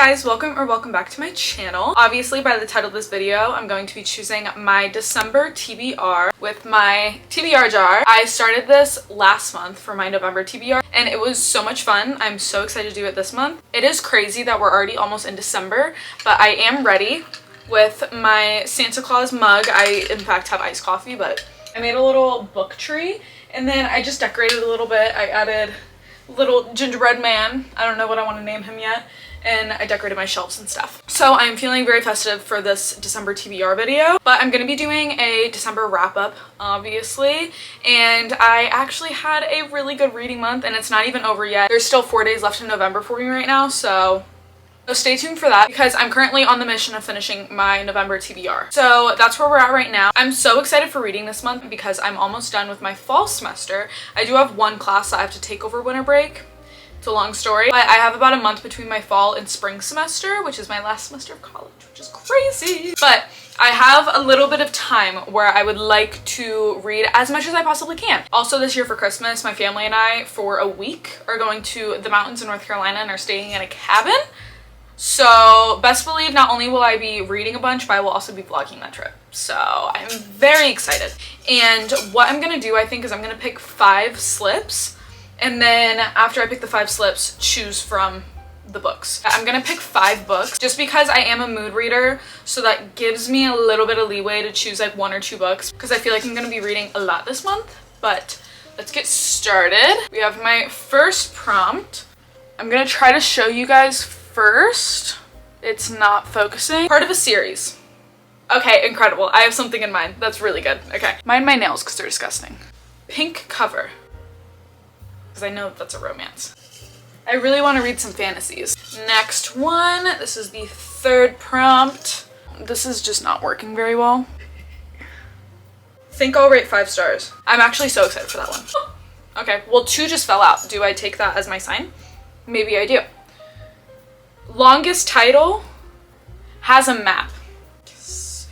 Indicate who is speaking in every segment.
Speaker 1: guys, welcome back to my channel. Obviously by the title of this video, I'm going to be choosing my December TBR with my TBR jar. I started this last month for my November TBR and it was so much fun. I'm so excited to do it this month. It is crazy that we're already almost in December, but I am ready with my Santa Claus mug. I in fact have iced coffee, but I made a little book tree and then I just decorated a little bit. I added little gingerbread man. I don't know what I want to name him yet. And I decorated my shelves and stuff. So I'm feeling very festive for this December TBR video, but I'm gonna be doing a December wrap up, obviously. And I actually had a really good reading month and it's not even over yet. There's still 4 days left in November for me right now, so stay tuned for that because I'm currently on the mission of finishing my November TBR. So that's where we're at right now. I'm so excited for reading this month because I'm almost done with my fall semester. I do have one class that I have to take over winter break. It's a long story, but I have about a month between my fall and spring semester, which is my last semester of college, which is crazy. But I have a little bit of time where I would like to read as much as I possibly can. Also this year for Christmas, my family and I for a week are going to the mountains in North Carolina and are staying in a cabin. So best believe not only will I be reading a bunch, but I will also be vlogging that trip. So I'm very excited. And what I'm gonna do, I think, is I'm gonna pick 5 slips. And then after I pick the 5 slips, choose from the books. I'm gonna pick 5 books just because I am a mood reader, so that gives me a little bit of leeway to choose like 1 or 2 books because I feel like I'm gonna be reading a lot this month. But let's get started. We have my first prompt. I'm gonna try to show you guys first. It's not focusing. Part of a series. Okay, incredible. I have something in mind. That's really good. Okay. Mind my nails because they're disgusting. Pink cover. Because I know that's a romance. I really want to read some fantasies. Next one, this is the 3rd prompt. This is just not working very well. Think I'll rate 5 stars. I'm actually so excited for that one. Okay, well 2 just fell out. Do I take that as my sign? Maybe I do. Longest title has a map. Yes.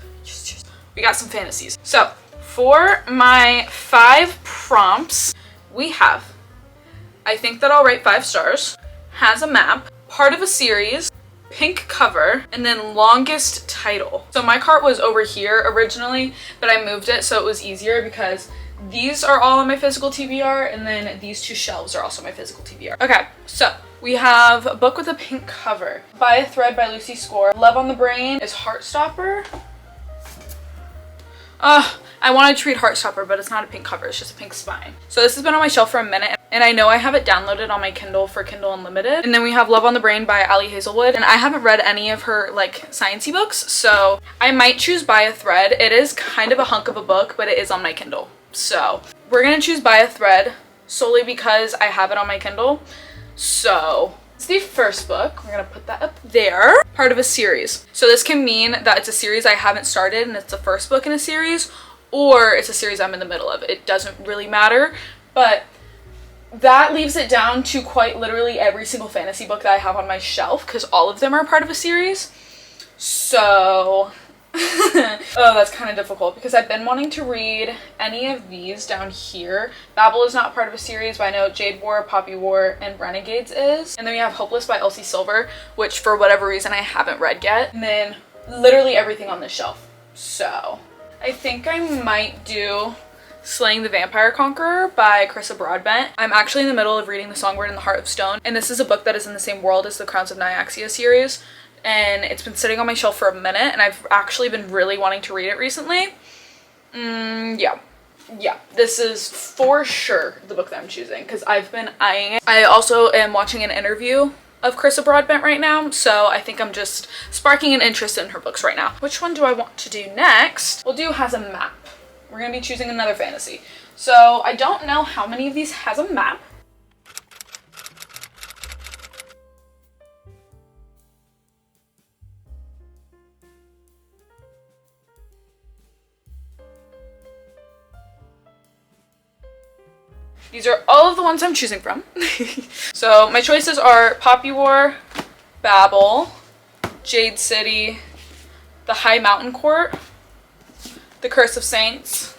Speaker 1: We got some fantasies. So for my 5 prompts, we have I Think That I'll Rate 5 Stars, has a map, part of a series, pink cover, and then longest title. So my cart was over here originally, but I moved it so it was easier because these are all on my physical TBR and then these 2 shelves are also my physical TBR. Okay, so we have a book with a pink cover. By a Thread by Lucy Score. Love on the Brain is Heartstopper. I wanted to read Heartstopper, but it's not a pink cover, it's just a pink spine. So this has been on my shelf for a minute, and I know I have it downloaded on my Kindle for Kindle Unlimited. And then we have Love on the Brain by Ali Hazelwood, and I haven't read any of her like sciencey books, so I might choose By a Thread. It is kind of a hunk of a book, but it is on my Kindle. So we're gonna choose By a Thread solely because I have it on my Kindle. So it's the first book. We're gonna put that up there. Part of a series. So this can mean that it's a series I haven't started and it's the first book in a series, or it's a series I'm in the middle of. It doesn't really matter, but that leaves it down to quite literally every single fantasy book that I have on my shelf because all of them are part of a series. So oh, that's kind of difficult because I've been wanting to read any of these down here. Babel is not part of a series, but I know Jade War, Poppy War, and Renegades is. And then we have Hopeless by Elsie Silver, which for whatever reason I haven't read yet. And then literally everything on this shelf. So I think I might do Slaying the Vampire Conqueror by Carissa Broadbent. I'm actually in the middle of reading The Songbird and the Heart of Stone, and this is a book that is in the same world as the Crowns of Nyaxia series, and it's been sitting on my shelf for a minute, and I've actually been really wanting to read it recently. Yeah, this is for sure the book that I'm choosing because I've been eyeing it. I also am watching an interview of Carissa Broadbent right now, so I think I'm just sparking an interest in her books right now. Which one do I want to do next? We'll do Has a Map. We're gonna be choosing another fantasy. So I don't know how many of these has a map. These are all of the ones I'm choosing from. So my choices are Poppy War, Babel, Jade City, The High Mountain Court, The Curse of Saints,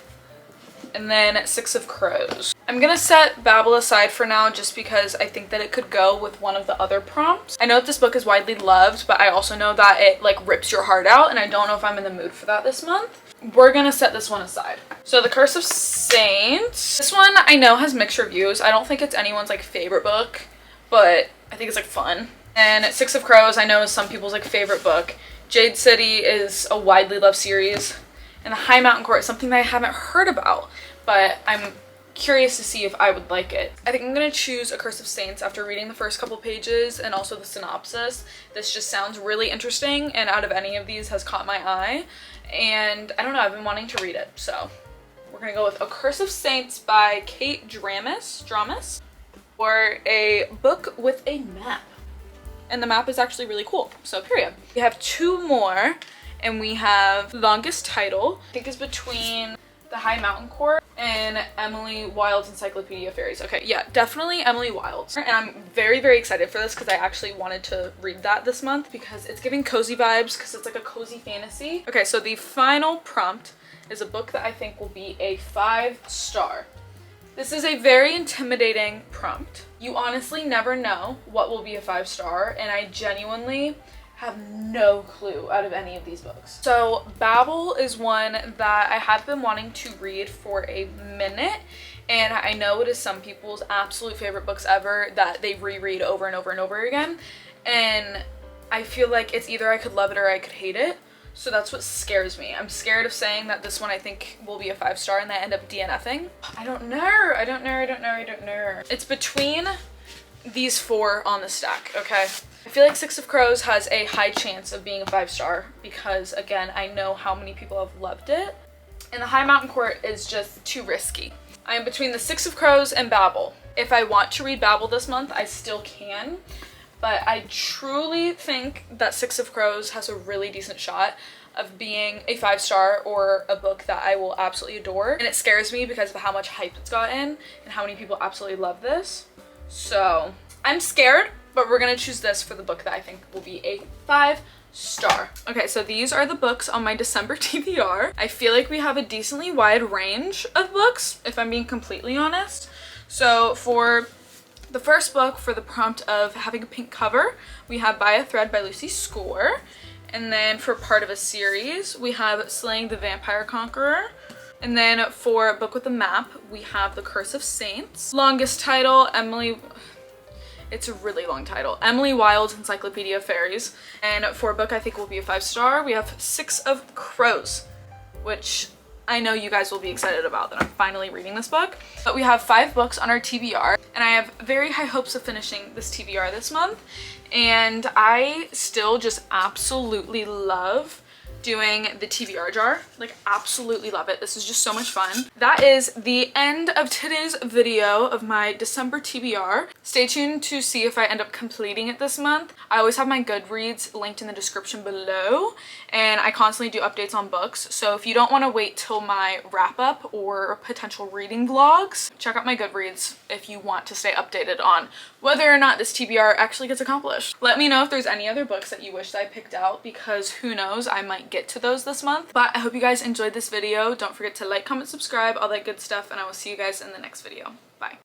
Speaker 1: and then 6 of Crows. I'm gonna set Babel aside for now just because I think that it could go with one of the other prompts. I know that this book is widely loved, but I also know that it like rips your heart out, and I don't know if I'm in the mood for that this month. We're gonna set this one aside. So The Curse of Saints. This one I know has mixed reviews. I don't think it's anyone's like favorite book, but I think it's like fun. And Six of Crows I know is some people's like favorite book. Jade City is a widely loved series. And The High Mountain Court is something that I haven't heard about, but I'm curious to see if I would like it. I think I'm gonna choose A Curse of Saints after reading the first couple pages and also the synopsis. This just sounds really interesting, and out of any of these has caught my eye. And I don't know, I've been wanting to read it, so we're gonna go with A Curse of Saints by Kate Dramis, or a book with a map. And the map is actually really cool, so period. We have two more, and we have longest title, I think is between The High Mountain Court and Emily Wilde's Encyclopedia of Fairies. Okay, yeah, definitely Emily Wilde's. And I'm very, very excited for this because I actually wanted to read that this month because it's giving cozy vibes because it's like a cozy fantasy. Okay, so the final prompt is a book that I think will be a 5-star. This is a very intimidating prompt. You honestly never know what will be a 5-star, and I genuinely have no clue out of any of these books. So Babel is one that I have been wanting to read for a minute, and I know it is some people's absolute favorite books ever that they reread over and over and over again, and I feel like it's either I could love it or I could hate it. So that's what scares me. I'm scared of saying that this one I think will be a 5-star and I end up DNFing. I don't know. It's between these four on the stack, okay? I feel like Six of Crows has a high chance of being a 5-star because, again, I know how many people have loved it. And The High Mountain Court is just too risky. I am between the Six of Crows and Babel. If I want to read Babel this month, I still can. But I truly think that Six of Crows has a really decent shot of being a 5-star or a book that I will absolutely adore. And it scares me because of how much hype it's gotten and how many people absolutely love this. So I'm scared, but we're gonna choose this for the book that I think will be a 5-star. Okay, so these are the books on my December TBR. I feel like we have a decently wide range of books, if I'm being completely honest. So for the first book, for the prompt of having a pink cover, we have By a Thread by Lucy Score. And then for part of a series, we have Slaying the Vampire Conqueror. And then for a book with a map, we have The Curse of Saints. Longest title, it's a really long title. Emily Wilde's Encyclopedia of Fairies. And for a book I think will be a 5-star, we have Six of Crows, which I know you guys will be excited about that I'm finally reading this book. But we have 5 books on our TBR, and I have very high hopes of finishing this TBR this month. And I still just absolutely love doing the TBR jar. Like, absolutely love it. This is just so much fun. That is the end of today's video of my December TBR. Stay tuned to see if I end up completing it this month. I always have my Goodreads linked in the description below, and I constantly do updates on books. So if you don't want to wait till my wrap up or potential reading vlogs, check out my Goodreads if you want to stay updated on whether or not this TBR actually gets accomplished. Let me know if there's any other books that you wish that I picked out, because who knows, I might get to those this month. But I hope you guys enjoyed this video. Don't forget to like, comment, subscribe, all that good stuff, and I will see you guys in the next video. Bye.